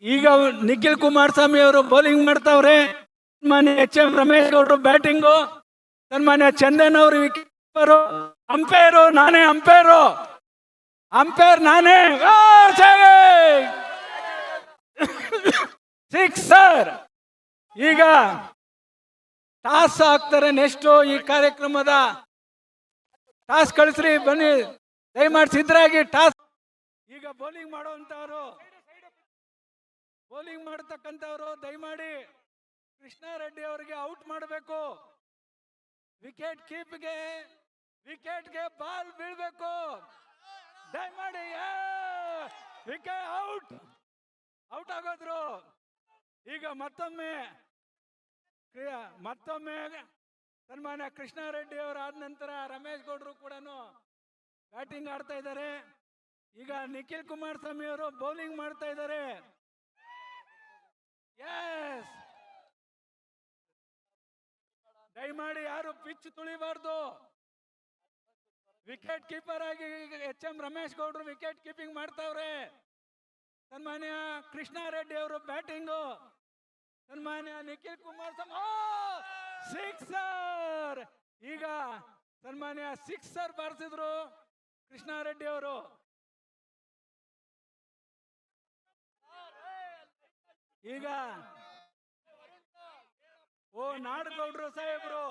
ಈಗ ನಿಖಿಲ್ ಕುಮಾರಸ್ವಾಮಿ ಅವರು ಬೌಲಿಂಗ್ ಮಾಡ್ತಾವ್ರೆ. ಸನ್ಮಾನ್ಯ HM ರಮೇಶ್ ಗೌಡರು ಬ್ಯಾಟಿಂಗು, ಸನ್ಮಾನ್ಯ ಚಂದನ್ ಅವರು ವಿಕೆಟ್, ಅಂಪೈರು ನಾನೇ, ಅಂಪೈರ್ ನಾನೇ. ಸಿಕ್ಸರ್. ಈಗ ಟಾಸ್ ಹಾಕ್ತಾರೆ. ನೆಕ್ಸ್ಟ್ ಈ ಕಾರ್ಯಕ್ರಮದ ಟಾಸ್ ಕಳಿಸ್ರಿ, ಬನ್ನಿ ದಯಮಾಡಿ ಸಿದ್ಧರಾಗಿ. ಟಾಸ್ ಈಗ ಬೌಲಿಂಗ್ ಮಾಡುವಂತವ್ರು, ಬೌಲಿಂಗ್ ಮಾಡತಕ್ಕಂಥವ್ರು ದಯಮಾಡಿ ಕೃಷ್ಣಾರೆಡ್ಡಿ ಅವರಿಗೆ ಔಟ್ ಮಾಡಬೇಕು. ವಿಕೆಟ್ಗೆ ಬಾಲ್ ಬೀಳ್ಬೇಕು. ದಯಮಾಡಿ ವಿಕೆಟ್ ಔಟ್ ಆಗೋದ್ರು. ಈಗ ಮತ್ತೊಮ್ಮೆ ಸನ್ಮಾನ್ಯ ಕೃಷ್ಣಾರೆಡ್ಡಿ ಅವರು ಆದ ನಂತರ ರಮೇಶ್ ಗೌಡರು ಕೂಡ ಬ್ಯಾಟಿಂಗ್ ಆಡ್ತಾ ಇದ್ದಾರೆ. ಈಗ ನಿಖಿಲ್ ಕುಮಾರಸ್ವಾಮಿ ಅವರು ಬೌಲಿಂಗ್ ಮಾಡ್ತಾ ಇದ್ದಾರೆ. ದಯಮಾಡಿ ಯಾರು ಪಿಚ್ ತುಳಿಬಾರ್ದು. ವಿಕೆಟ್ ಕೀಪರ್ ಆಗಿ HM ರಮೇಶ್ ಗೌಡರು ವಿಕೆಟ್ ಕೀಪಿಂಗ್ ಮಾಡ್ತಾವ್ರೆ. ಸನ್ಮಾನ್ಯ ಕೃಷ್ಣಾರೆಡ್ಡಿ ಅವರು ಬ್ಯಾಟಿಂಗು, ಸನ್ಮಾನ್ಯ ನಿಖಿಲ್ ಕುಮಾರಸ್ವಾಮಿ ಸಿಕ್ಸರ್. ಈಗ ಸನ್ಮಾನ್ಯ ಸಿಕ್ಸರ್ ಬಾರಿಸಿದ್ರು ಕೃಷ್ಣಾರೆಡ್ಡಿ ಅವರು. ಈಗ ನಾಡಗೌಡ್ರು ಸಾಹೇಬ್ರು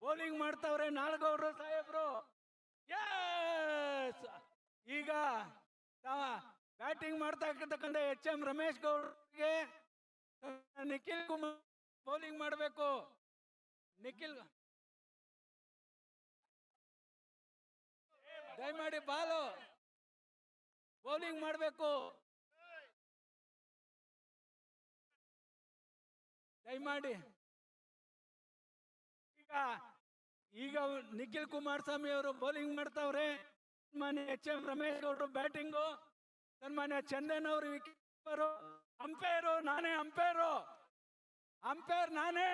ಬೌಲಿಂಗ್ ಮಾಡ್ತಾವ್ರೆ. ನಾಡಗೌಡ್ರು ಸಾಹೇಬ್ರು ಈಗ ಬ್ಯಾಟಿಂಗ್ ಮಾಡ್ತಾ ಇರ್ತಕ್ಕಂಥ HM ರಮೇಶ್ ಗೌಡ್ರಿಗೆ ನಿಖಿಲ್ ಕುಮಾರ್ ಬೌಲಿಂಗ್ ಮಾಡಬೇಕು. ನಿಖಿಲ್ ದಯಮಾಡಿ ಬೌಲಿಂಗ್ ಮಾಡಬೇಕು. ದಯಮಾಡಿ ಈಗ ನಿಖಿಲ್ ಕುಮಾರಸ್ವಾಮಿ ಅವರು ಬೌಲಿಂಗ್ ಮಾಡ್ತಾವ್ರೆ. ಸನ್ಮಾನ್ಯ HM ರಮೇಶ್ ಗೌಡರು ಬ್ಯಾಟಿಂಗು, ಸನ್ಮಾನ್ಯ ಚಂದನ್ ಅವರು ವಿಕೆಟ್, ಅಂಪೈರು ನಾನೇ, ಅಂಪೈರ್ ನಾನೇ.